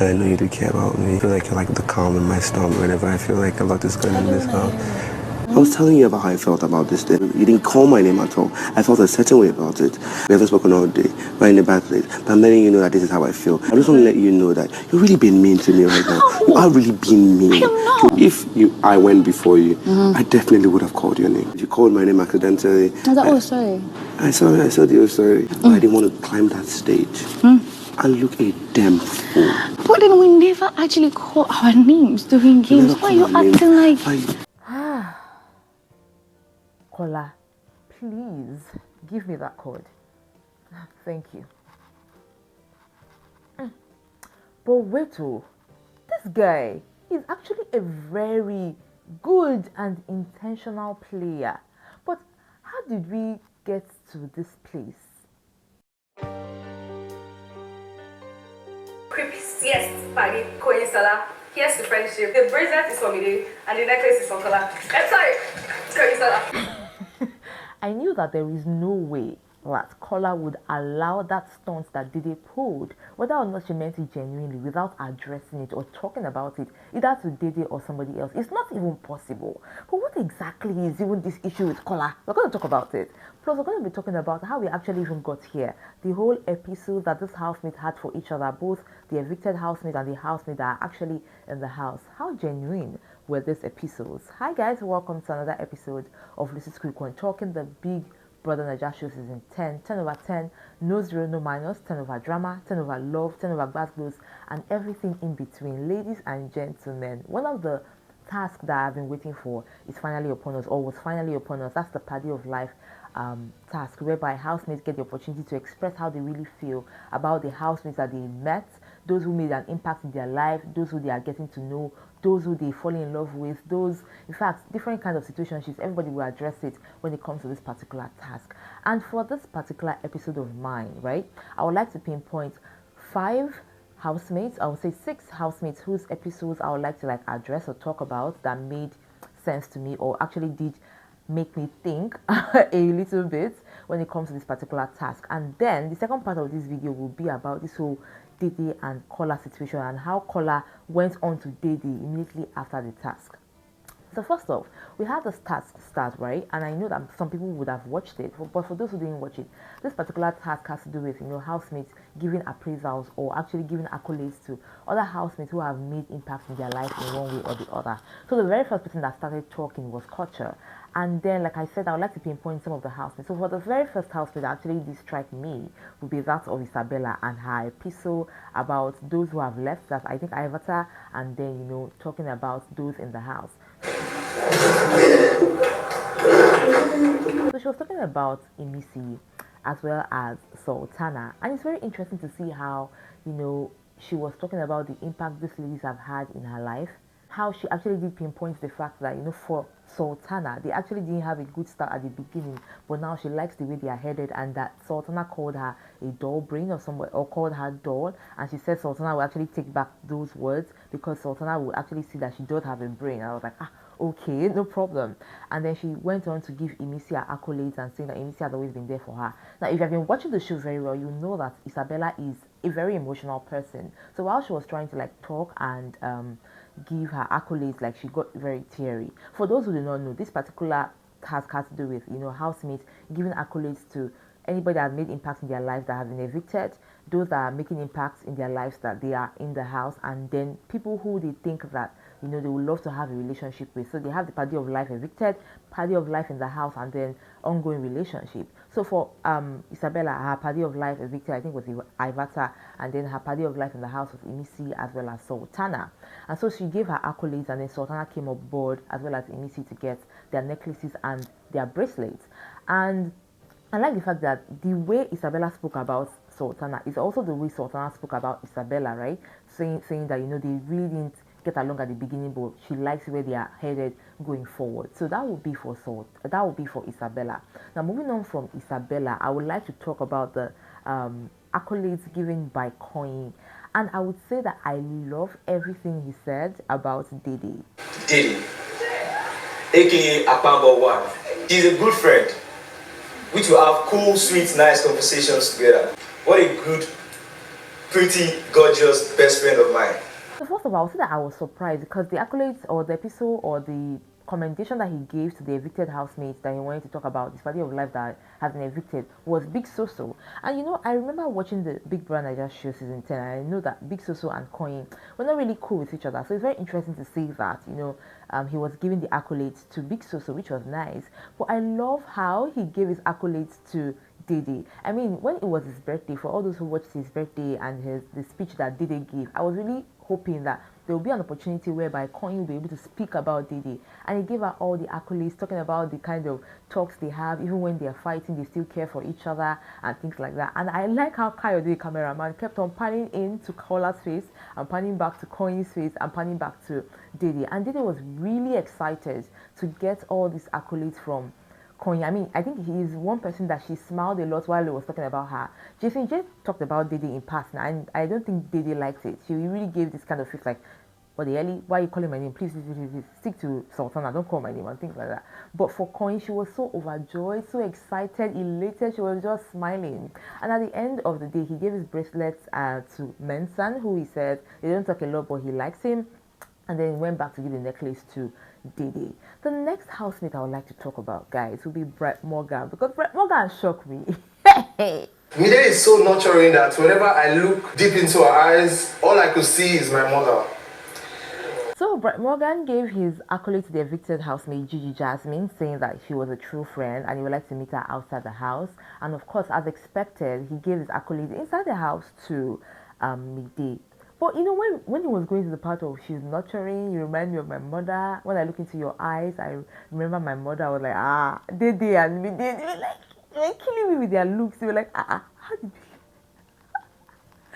And I know you do care about me. I feel like you're like the calm in my storm whenever I feel like a lot is going on in this house. I was telling you about how I felt about this thing. You didn't call my name at all. I felt a certain way about it. We haven't spoken all day. We're in a bad place. But I'm letting you know that this is how I feel. I just want to let you know that you're really being mean to me right now. You are really being mean. If I went before you, I definitely would have called your name. You called my name accidentally. I was like, oh, sorry. I saw you, sorry. But I didn't want to climb that stage. And look a damn fool. But then we never actually call our names during games. Why are you acting like... Kola, please give me that code. Thank you. But wait, this guy is actually a very good and intentional player. But how did we get to this place? Creepy, yes, Padi, Kola. Here's the friendship. The bracelet is for me, and the necklace is for Kola. I'm sorry, Kola. I knew that there is no way that Kola would allow that stunt that Dede pulled, whether or not she meant it genuinely, without addressing it or talking about it, either to Dede or somebody else. It's not even possible. But what exactly is even this issue with Kola? We're going to talk about it. Plus, we're going to be talking about how we actually even got here. The whole episode that this housemate had for each other, both the evicted housemate and the housemate that are actually in the house. How genuine were these episodes? Hi guys, welcome to another episode of Lucy's Quick One, talking the Big Brother Naija Show season 10, 10 over 10, no zero, no minus, 10 over drama, 10 over love, 10 over gbas, and everything in between. Ladies and gentlemen, one of the tasks that I've been waiting for is finally upon us, or was finally upon us. That's the Padi of Life task, whereby housemates get the opportunity to express how they really feel about the housemates that they met, those who made an impact in their life, those who they are getting to know, those who they fall in love with, those, in fact, different kinds of situationships. Everybody will address it when it comes to this particular task. And for this particular episode of mine, right, I would like to pinpoint 5 housemates, I would say 6 housemates whose episodes I would like to like address or talk about that made sense to me, or actually did make me think a little bit when it comes to this particular task. And then the second part of this video will be about this whole Dede and Kola situation and how Kola went on to Dede immediately after the task. So first off, we had this task start, right? And I know that some people would have watched it, but for those who didn't watch it, this particular task has to do with, housemates giving appraisals or actually giving accolades to other housemates who have made impacts in their life in one way or the other. So the very first person that started talking was Culture. And then, like I said, I would like to pinpoint some of the housemates. So for the very first housemate that actually did strike me would be that of Isabella and her episode about those who have left. That I think Ivata, and then, talking about those in the house. So she was talking about Emisi as well as Sultana, and it's very interesting to see how, she was talking about the impact these ladies have had in her life. How she actually did pinpoint the fact that, for Sultana, they actually didn't have a good start at the beginning, but now she likes the way they are headed, and that Sultana called her a dull brain or called her dull, and she said Sultana will actually take back those words because Sultana will actually see that she does have a brain. And I was like, okay, no problem. And then she went on to give Emisi her accolades and saying that Emisi has always been there for her. Now, if you have been watching the show very well, you know that Isabella is a very emotional person. So while she was trying to talk and give her accolades, she got very teary. For those who do not know, this particular task has to do with, housemates giving accolades to anybody that has made impacts in their lives that have been evicted, those that are making impacts in their lives that they are in the house, and then people who they think that, they would love to have a relationship with. So they have the Padi of Life evicted, Padi of Life in the house, and then ongoing relationship. So for Isabella, her Padi of Life evicted, I think, was Ivata, and then her Padi of Life in the house was Emisi as well as Sultana. And so she gave her accolades, and then Sultana came aboard as well as Emisi to get their necklaces and their bracelets. And I like the fact that the way Isabella spoke about Sultana is also the way Sultana spoke about Isabella, right? Saying that, they really didn't get along at the beginning, but she likes where they are headed going forward. So that would be for Isabella. Now, moving on from Isabella, I would like to talk about the accolades given by Coin. And I would say that I love everything he said about Dede. Dede, aka Akpambo One. He's a good friend. We two have cool, sweet, nice conversations together. What a good pretty gorgeous best friend of mine. So first of all, I'll say that I was surprised because the accolades or the episode or the commendation that he gave to the evicted housemates that he wanted to talk about, this party of life that has been evicted, was Big Soso. And you know, I remember watching the Big Brother Niger show season 10, and I know that Big Soso and Coin were not really cool with each other. So it's very interesting to see that, you know, he was giving the accolades to Big Soso, which was nice. But I love how he gave his accolades to Dede. I mean, when it was his birthday, for all those who watched his birthday and the speech that Dede gave, I was really hoping that there will be an opportunity whereby Coin will be able to speak about Dede. And he gave her all the accolades, talking about the kind of talks they have, even when they're fighting, they still care for each other and things like that. And I like how Kayode, the cameraman, kept on panning into Kola's face and panning back to Coin's face and panning back to Dede. And Dede was really excited to get all these accolades from Konya. I mean, I think he is one person that she smiled a lot while he was talking about her. Jason just talked about Dede in passing, and I don't think Dede liked it. She really gave this kind of face like, what the hell? Why are you calling my name? Please, stick to Sultana. Don't call my name and things like that. But for Konya, she was so overjoyed, so excited, elated. She was just smiling. And at the end of the day, he gave his bracelets to Mensan, who he said they don't talk a lot, but he likes him. And then he went back to give the necklace to Dede. The next housemate I would like to talk about, guys, will be Brett Morgan, because Brett Morgan shocked me. Mide is so nurturing that whenever I look deep into her eyes, all I could see is my mother. So Brett Morgan gave his accolade to the evicted housemate Gigi Jasmine, saying that she was a true friend and he would like to meet her outside the house. And of course, as expected, he gave his accolade inside the house to Mide. But you know, when he was going to the part of she's nurturing, you remind me of my mother. When I look into your eyes, I remember my mother. I was like, Dede and Mide, they were killing me with their looks. They were like, how did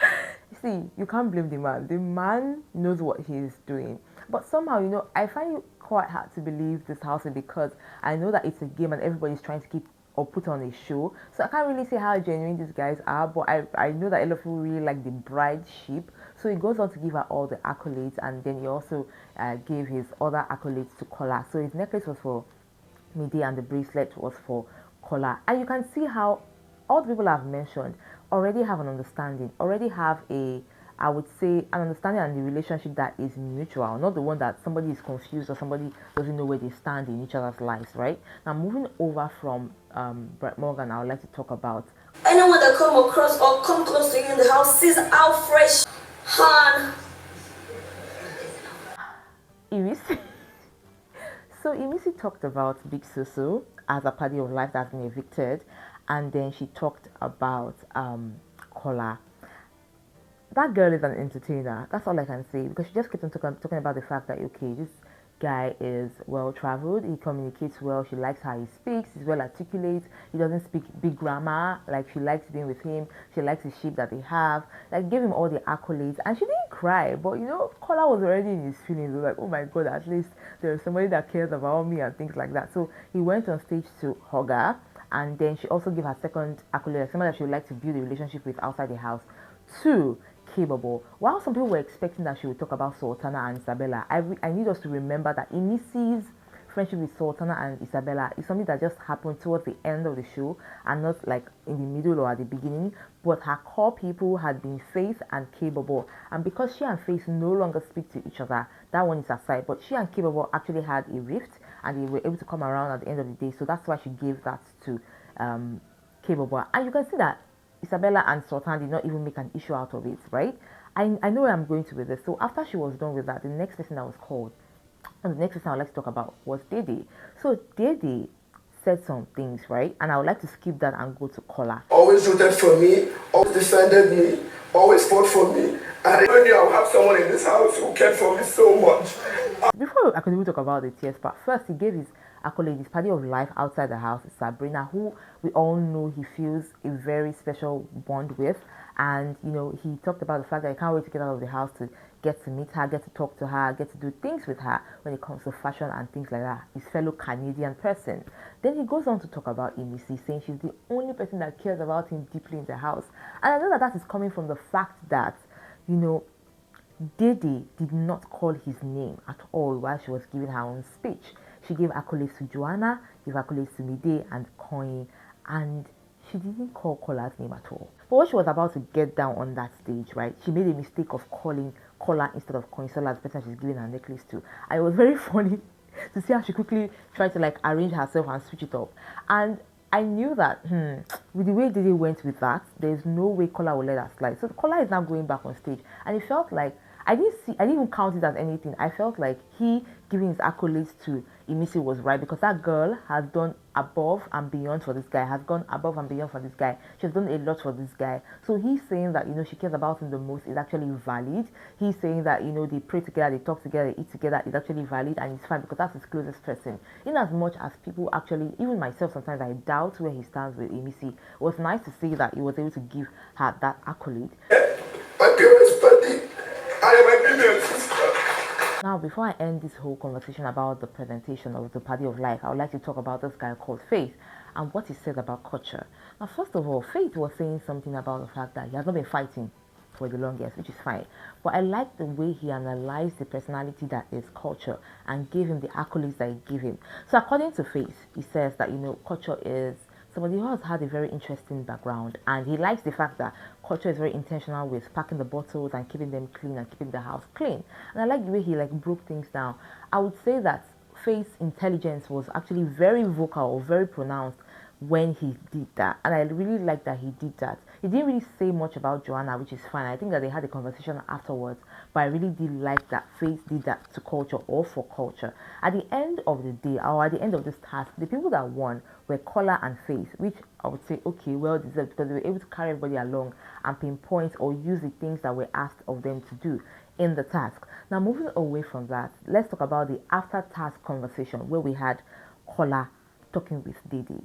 you see? You can't blame the man. The man knows what he's doing. But somehow, you know, I find it quite hard to believe this house because I know that it's a game and everybody's trying to keep or put on a show. So I can't really say how genuine these guys are, but I know that a lot of people really like the bride ship. So he goes on to give her all the accolades, and then he also gave his other accolades to Kola. So his necklace was for Mide and the bracelet was for Kola. And you can see how all the people I've mentioned already have an understanding, already have I would say, an understanding and the relationship that is mutual, not the one that somebody is confused or somebody doesn't know where they stand in each other's lives, right? Now, moving over from Brett Morgan, I would like to talk about anyone that come across or come close to you in the house sees how fresh, Han. Iris. So Imisi talked about Big Soso as a party of life that's been evicted, and then she talked about Kola. That girl is an entertainer. That's all I can say, because she just kept on talking about the fact that, okay, this guy is well-traveled, he communicates well, she likes how he speaks, he's well-articulate, he doesn't speak big grammar, like she likes being with him, she likes the sheep that they have, like gave him all the accolades, and she didn't cry, but you know, Kola was already in his feelings. He was like, oh my god, at least there's somebody that cares about me and things like that. So he went on stage to hug her, and then she also gave her second accolade, like somebody that she would like to build a relationship with outside the house, to capable. While some people were expecting that she would talk about Sultana and Isabella, I need us to remember that Inisi's friendship with Sultana and Isabella is something that just happened towards the end of the show and not like in the middle or at the beginning. But her core people had been Faith and Capable, and because she and Faith no longer speak to each other, that one is aside, but she and Capable actually had a rift and they were able to come around at the end of the day. So that's why she gave that to Capable. And you can see that Isabella and Sultan did not even make an issue out of it, right? I know where I'm going to with this. So after she was done with that, the next person that was called, and the next person I would like to talk about was Dede. So Dede said some things, right? And I would like to skip that and go to Kola. Always rooted for me, always defended me, always fought for me. And I never knew I would have someone in this house who cared for me so much. Before I could even talk about the tears part, first he gave his accolade, his party of life outside the house, Sabrina, who we all know he feels a very special bond with. And you know, he talked about the fact that he can't wait to get out of the house to get to meet her, get to talk to her, get to do things with her when it comes to fashion and things like that, his fellow Canadian person. Then he goes on to talk about Imisi, saying she's the only person that cares about him deeply in the house. And I know that that is coming from the fact that, you know, Dede did not call his name at all while she was giving her own speech. She gave accolades to Joanna, gave accolades to Mide and Coin, and she didn't call Kola's name at all. But when she was about to get down on that stage, right, she made a mistake of calling Kola instead of Koinsola, the person she's giving her necklace to. And it was very funny to see how she quickly tried to like arrange herself and switch it up. And I knew that with the way Dede went with that, there's no way Kola will let her slide. So Kola is now going back on stage, and it felt like I didn't even count it as anything. I felt like he giving his accolades to Emisi was right, because that girl has done above and beyond for this guy, has gone above and beyond for this guy. She's done a lot for this guy. So he's saying that, she cares about him the most is actually valid. He's saying that, they pray together, they talk together, they eat together is actually valid, and it's fine because that's his closest person. In as much as people actually, even myself sometimes, I doubt where he stands with Emisi, it was nice to see that he was able to give her that accolade. My dearest Padi, I am a million sister. Now, before I end this whole conversation about the presentation of the Padi of Life, I would like to talk about this guy called Faith and what he said about culture. Now, first of all, Faith was saying something about the fact that he has not been fighting for the longest, which is fine. But I like the way he analyzed the personality that is culture and gave him the accolades that he gave him. So according to Faith, he says that, culture is somebody who has had a very interesting background, and he likes the fact that culture is very intentional with packing the bottles and keeping them clean and keeping the house clean. And I like the way he broke things down. I would say that Faith's intelligence was actually very vocal or very pronounced when he did that, and I really like that he did that. He didn't really say much about Joanna, which is fine. I think that they had a conversation afterwards, but I really did like that Faith did that to culture or for culture. At the end of the day, or at the end of this task, the people that won were Kola and Faith, which I would say, okay, well deserved, because they were able to carry everybody along and pinpoint or use the things that were asked of them to do in the task. Now, moving away from that, let's talk about the after task conversation where we had Kola talking with Dede.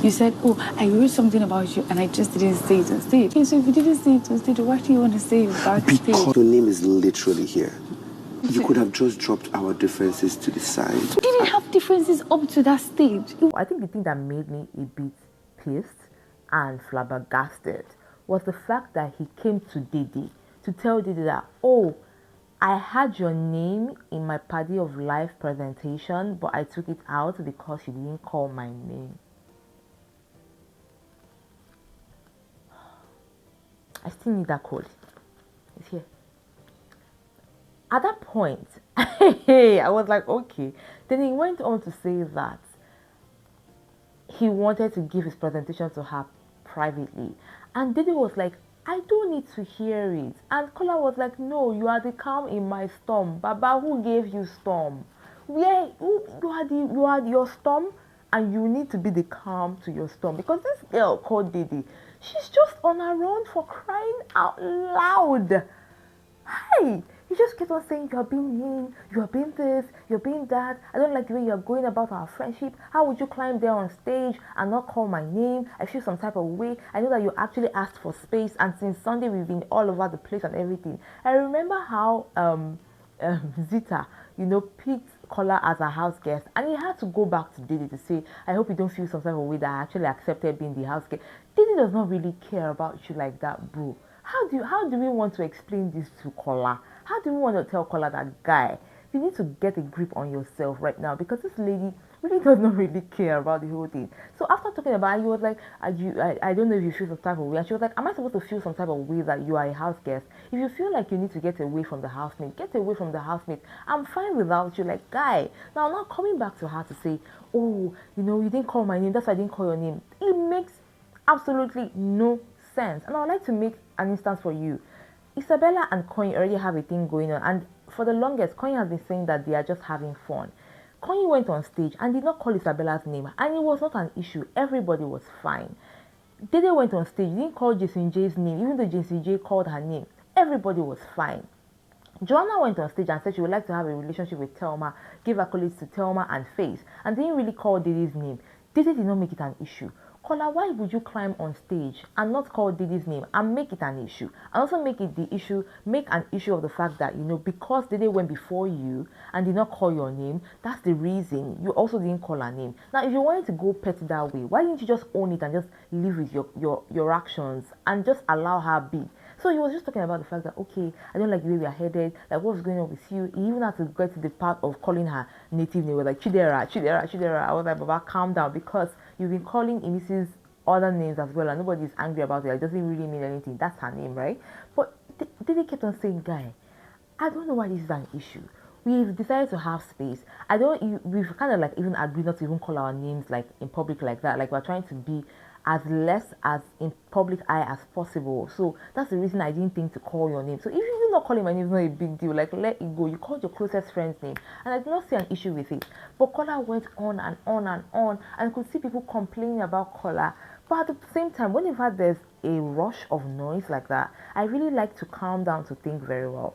You said, oh, I wrote something about you and I just didn't say it on stage. Okay, so if you didn't say it on stage, why do you want to say it backstage? Because your name is literally here. You could have just dropped our differences to the side. We didn't have differences up to that stage. I think the thing that made me a bit pissed and flabbergasted was the fact that he came to Dede to tell Dede that, oh, I had your name in my Padi of Life presentation, but I took it out because you didn't call my name. I still need that code. It's here. At that point, I was like, okay. Then he went on to say that he wanted to give his presentation to her privately. And Dede was like, I don't need to hear it. And Kola was like, no, you are the calm in my storm. Baba, who gave you storm? You are your storm, and you need to be the calm to your storm. Because this girl called Dede, she's just on her own, for crying out loud. Hey, he just kept on saying, you're being mean, you're being this, you're being that. I don't like the way you're going about our friendship. How would you climb there on stage and not call my name? I feel some type of way. I know that you actually asked for space, and since Sunday we've been all over the place and everything. I remember how Zita, picked Kola as a house guest, and he had to go back to Dede to say, I hope you don't feel some type of way that I actually accepted being the house guest. Dede does not really care about you like that, bro. How do we want to explain this to Kola? How do we want to tell Kola that, guy, you need to get a grip on yourself right now, because this lady really does not really care about the whole thing. So after talking about it, he was like, I don't know if you feel some type of way. And she was like, am I supposed to feel some type of way that you are a house guest? If you feel like you need to get away from the housemate, get away from the housemate. I'm fine without you. Like, guy, now coming back to her to say, oh, you didn't call my name, that's why I didn't call your name. It makes absolutely no sense. And I would like to make an instance for you. Isabella and Koin already have a thing going on, and for the longest, Koin has been saying that they are just having fun. Koin went on stage and did not call Isabella's name, and it was not an issue. Everybody was fine. Dede went on stage, didn't call Jason J's name, even though Jason J called her name. Everybody was fine. Joanna went on stage and said she would like to have a relationship with Thelma, give accolades to Thelma and Faith, and didn't really call Dede's name. Dede did not make it an issue. Kola, why would you climb on stage and not call Dede's name and make it an issue? And also make an issue of the fact that, because Dede went before you and did not call your name, that's the reason you also didn't call her name. Now, if you wanted to go petty that way, why didn't you just own it and just live with your actions and just allow her be? So he was just talking about the fact that, okay, I don't like the way we are headed, like what's going on with you. He even had to get to the part of calling her native name. He was like, Chidera. I was like, Baba, calm down, because you've been calling Emisi's other names as well, and nobody's angry about it. It doesn't really mean anything. That's her name, right? But Dede kept on saying, guy, I don't know why this is an issue. We've decided to have space. We've kind of like even agreed not to even call our names like in public like that. Like we're trying to be as less as in public eye as possible. So that's the reason I didn't think to call your name. So if you're not calling my name, it's not a big deal. Like let it go. You called your closest friend's name, and I did not see an issue with it. But Kola went on and on and on, and could see people complaining about Kola. But at the same time, whenever there's a rush of noise like that, I really like to calm down to think very well.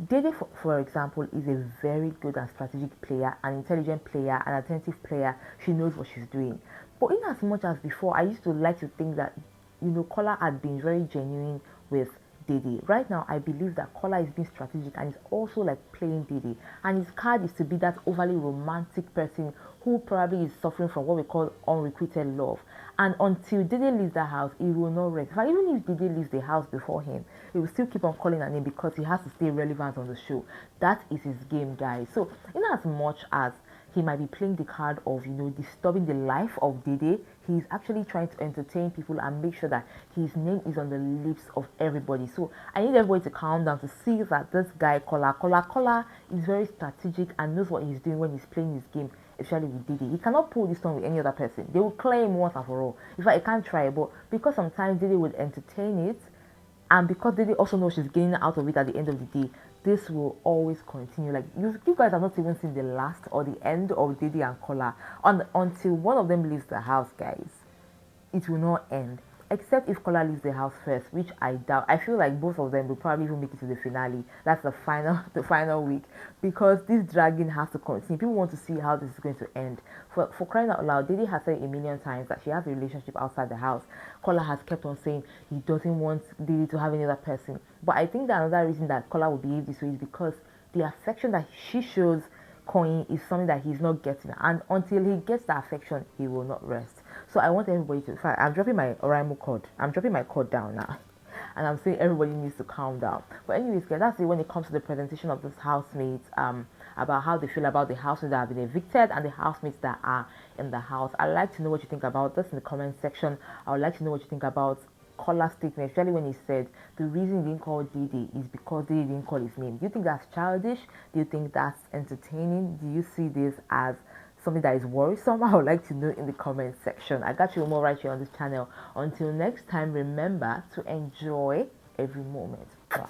Dede, for example, is a very good and strategic player, an intelligent player, an attentive player. She knows what she's doing. But in as much as before, I used to like to think that, Kola had been very genuine with Dede. Right now, I believe that Kola is being strategic and is also like playing Dede. And his card is to be that overly romantic person who probably is suffering from what we call unrequited love. And until Dede leaves the house, he will not rest. But even if Dede leaves the house before him, he will still keep on calling her name because he has to stay relevant on the show. That is his game, guys. So in as much as he might be playing the card of, disturbing the life of Dede, he's actually trying to entertain people and make sure that his name is on the lips of everybody. So I need everybody to calm down to see that this guy, Kola, is very strategic and knows what he's doing when he's playing his game, especially with Dede. He cannot pull this one with any other person. They will claim once and for all. In fact, I can't try, but because sometimes Dede would entertain it, and because Dede also knows she's getting out of it at the end of the day, this will always continue. Like you guys have not even seen the last or the end of Dede and Kola until one of them leaves the house, guys. It will not end. Except if Kola leaves the house first, which I doubt. I feel like both of them will probably even make it to the finale. That's the final week, because this dragging has to continue. People want to see how this is going to end. For crying out loud, Dede has said a million times that she has a relationship outside the house. Kola has kept on saying he doesn't want Dede to have any other person. But I think that another reason that Kola will behave this way is because the affection that she shows Koyin is something that he's not getting, and until he gets the affection, he will not rest. So I want everybody to, in fact, I'm dropping my Oraimo cord. I'm dropping my cord down now. And I'm saying everybody needs to calm down. But anyways, guys, that's it when it comes to the presentation of this housemates, about how they feel about the housemates that have been evicted and the housemates that are in the house. I'd like to know what you think about this in the comment section. I would like to know what you think about Kola's statement, especially when he said the reason he didn't call Dede is because Dede didn't call his name. Do you think that's childish? Do you think that's entertaining? Do you see this as something that is worrisome? I would like to know in the comment section. I got you more right here on this channel. Until next time, remember to enjoy every moment. Bye.